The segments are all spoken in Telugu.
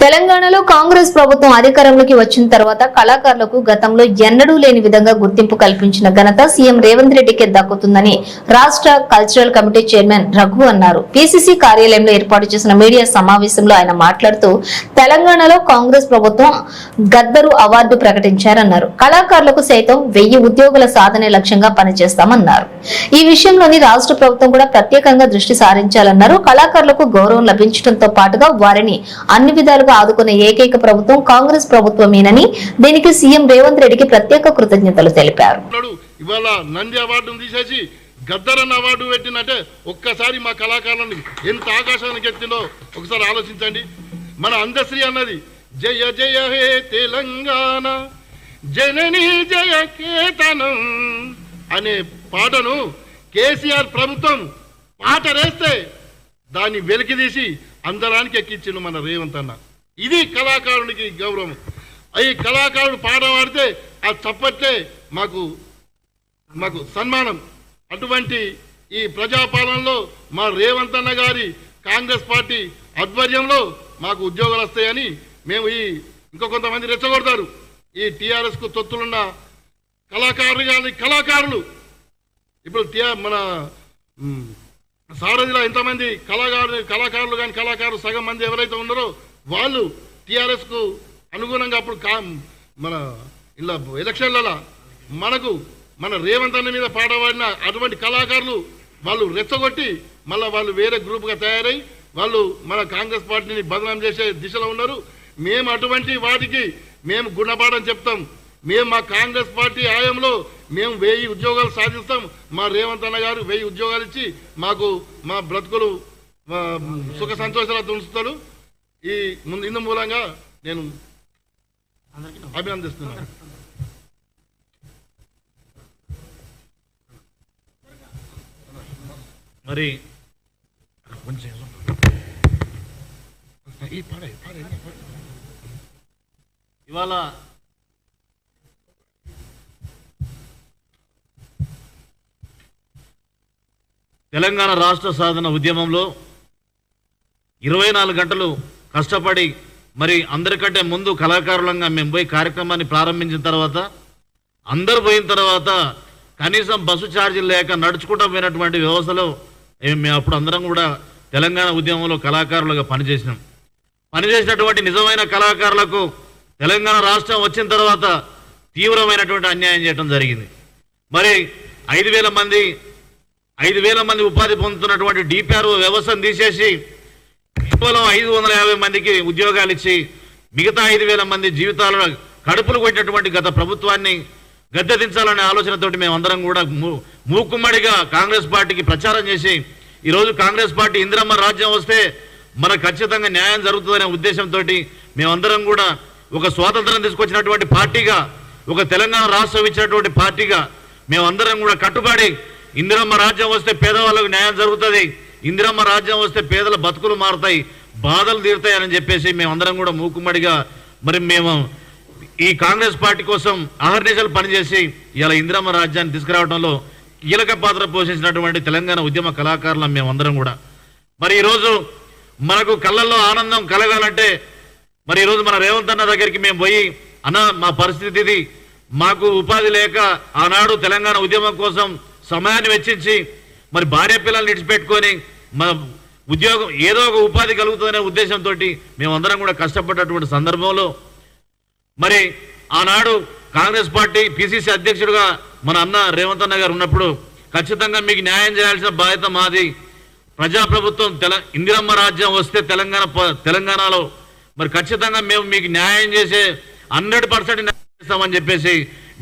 తెలంగాణలో కాంగ్రెస్ ప్రభుత్వం అధికారంలోకి వచ్చిన తర్వాత కళాకారులకు గతంలో ఎన్నడూ లేని విధంగా గుర్తింపు కల్పించిన ఘనత సీఎం రేవంత్ రెడ్డికే దక్కుతుందని రాష్ట్ర కల్చరల్ కమిటీ చైర్మన్ రఘు అన్నారు. పీసీసీ కార్యాలయంలో ఏర్పాటు చేసిన మీడియా సమావేశంలో ఆయన మాట్లాడుతూ తెలంగాణలో కాంగ్రెస్ ప్రభుత్వం గద్దరు అవార్డు ప్రకటించారన్నారు. కళాకారులకు సైతం 1000 ఉద్యోగుల సాధనే లక్ష్యంగా పనిచేస్తామన్నారు. ఈ విషయంలోని రాష్ట్ర ప్రభుత్వం కూడా ప్రత్యేకంగా దృష్టి సారించాలన్నారు. కళాకారులకు గౌరవం లభించడంతో పాటుగా వారిని అన్ని విధాలుగా ఆదుకునే ఏకైక ప్రభుత్వం కాంగ్రెస్ ప్రభుత్వమేనని దీనికి సీఎం రేవంత్ రెడ్డికి ప్రత్యేక కృతజ్ఞతలు తెలిపారు. ఇవాళ నంది అవార్డును తీసేసి గద్దరన్ అవార్డు పెట్టినట్టే ఒక్కసారి మా కళాకారులను ఎంత ఆకాశానికి ఎత్తిందో ఒకసారి ఆలోచించండి. మన అందశ్రీ అన్నది జయ జయ హే తెలంగాణ జనని జయ కేతనం అనే పాటను కేసీఆర్ ప్రభుత్వం పాట వేస్తే దాన్ని వెలికితీసి అందరానికి ఎక్కించిండు మన రేవంత్ అన్న. ఇది కళాకారునికి గౌరవం. ఈ కళాకారుడు పాట పాడితే ఆ చప్పట్లే మాకు సన్మానం. అటువంటి ఈ ప్రజాపాలనలో మా రేవంత్ అన్న గారి కాంగ్రెస్ పార్టీ ఆధ్వర్యంలో మాకు ఉద్యోగాలు వస్తాయని మేము ఇంకా కొంతమంది రెచ్చగొడతారు. ఈ టీఆర్ఎస్ కు తొత్తులున్న కళాకారులు ఇప్పుడు మన సారథిలో ఎంతమంది కళాకారులు కానీ కళాకారులు సగం మంది ఎవరైతే ఉన్నారో వాళ్ళు టీఆర్ఎస్ కు అనుగుణంగా అప్పుడు మన ఇలా ఎలక్షన్లలో మన రేవంత్ అన్న మీద పాడబడిన అటువంటి కళాకారులు వాళ్ళు రెచ్చగొట్టి మళ్ళీ వాళ్ళు వేరే గ్రూప్గా తయారై వాళ్ళు మన కాంగ్రెస్ పార్టీని బదనాం చేసే దిశలో ఉన్నారు. మేము అటువంటి వాటికి మేము గుణపాఠం చెప్తాం. మేము మా కాంగ్రెస్ పార్టీ హయాంలో మేము 1000 ఉద్యోగాలు సాధిస్తాం. మా రేవంత్ అన్న గారు 1000 ఉద్యోగాలు ఇచ్చి మాకు మా బ్రతుకులు సుఖ సంతోషాలతో ఉంచుతాడు. ఇందు మూలంగా నేను అభినందిస్తున్నాను. మరి ఇవాళ తెలంగాణ రాష్ట్ర సాధన ఉద్యమంలో 24 గంటలు కష్టపడి మరి అందరికంటే ముందు కళాకారులంగా మేము పోయి కార్యక్రమాన్ని ప్రారంభించిన తర్వాత అందరు పోయిన తర్వాత కనీసం బస్సు ఛార్జీలు లేక నడుచుకుంటూ పోయినటువంటి వ్యవస్థలో మేము అప్పుడు అందరం కూడా తెలంగాణ ఉద్యమంలో కళాకారులుగా పనిచేసినటువంటి నిజమైన కళాకారులకు తెలంగాణ రాష్ట్రం వచ్చిన తర్వాత తీవ్రమైనటువంటి అన్యాయం చేయడం జరిగింది. మరి 5,000 మంది ఉపాధి పొందుతున్నటువంటి డిపిఆర్ఓ వ్యవస్థను తీసేసి కేవలం 550 మందికి ఉద్యోగాలు ఇచ్చి మిగతా 5,000 మంది జీవితాలను కడుపులు కొట్టినటువంటి గత ప్రభుత్వాన్ని గద్దెదించాలనే ఆలోచనతోటి మేమందరం కూడా మూకుమ్మడిగా కాంగ్రెస్ పార్టీకి ప్రచారం చేసి ఈరోజు కాంగ్రెస్ పార్టీ ఇందిరమ్మ రాజ్యం వస్తే మనకు ఖచ్చితంగా న్యాయం జరుగుతుందనే ఉద్దేశంతో మేమందరం కూడా ఒక స్వాతంత్రం తీసుకొచ్చినటువంటి పార్టీగా, ఒక తెలంగాణ రాష్ట్రం ఇచ్చినటువంటి పార్టీగా మేమందరం కూడా కట్టుబడి ఇందిరమ్మ రాజ్యం వస్తే పేదవాళ్ళకు న్యాయం జరుగుతుంది, ఇందిరమ్మ రాజ్యం వస్తే పేదల బతుకులు మారుతాయి, బాధలు తీరుతాయి అని చెప్పేసి మేమందరం కూడా మూకుమ్మడిగా మరి మేము ఈ కాంగ్రెస్ పార్టీ కోసం అహర్నిశలు పనిచేసి ఇలా ఇందిరమ్మ రాజ్యాన్ని తీసుకురావడంలో కీలక పాత్ర పోషించినటువంటి తెలంగాణ ఉద్యమ కళాకారులం మేమందరం కూడా. మరి ఈరోజు మనకు కళ్ళల్లో ఆనందం కలగాలంటే మరి ఈరోజు మన రేవంత్ అన్న దగ్గరికి మేము పోయి అన్న మా పరిస్థితి ఇది, మాకు ఉపాధి లేక ఆనాడు తెలంగాణ ఉద్యమం కోసం సమయాన్ని వెచ్చించి మరి భార్య పిల్లల్ని విడిచిపెట్టుకొని మన ఉద్యోగం ఏదో ఒక ఉపాధి కలుగుతుందనే ఉద్దేశంతో మేమందరం కూడా కష్టపడ్డటువంటి సందర్భంలో మరి ఆనాడు కాంగ్రెస్ పార్టీ పిసిసి అధ్యక్షుడిగా మన అన్న రేవంత్ అన్న గారు ఉన్నప్పుడు ఖచ్చితంగా మీకు న్యాయం చేయాల్సిన బాధ్యత మాది, ప్రజాప్రభుత్వం ఇందిరమ్మ రాజ్యం వస్తే తెలంగాణలో మరి ఖచ్చితంగా మేము మీకు న్యాయం చేసే 100% న్యాయం చేస్తామని చెప్పేసి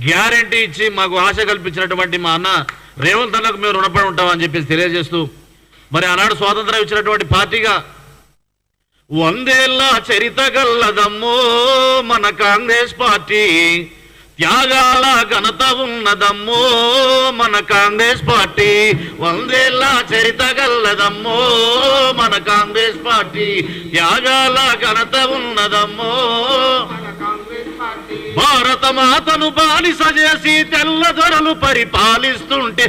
గ్యారంటీ ఇచ్చి మాకు ఆశ కల్పించినటువంటి మా అన్న రేవంత్ అన్నకు మేము రుణపడి ఉంటామని చెప్పేసి తెలియజేస్తూ మరి ఆనాడు స్వాతంత్రం ఇచ్చినటువంటి పార్టీగా 100 ఏళ్ల చరిత గల్లదమ్మో మన కాంగ్రెస్ పార్టీ, త్యాగాల ఘనత ఉన్నదమ్మో మన కాంగ్రెస్ పార్టీ, 100 ఏళ్ల చరిత గల్లదమ్మో మన కాంగ్రెస్ పార్టీ, త్యాగాల ఘనత ఉన్నదమ్మో భారత మాతను బానిస చేసి తెల్ల దొరలు పరిపాలిస్తుంటే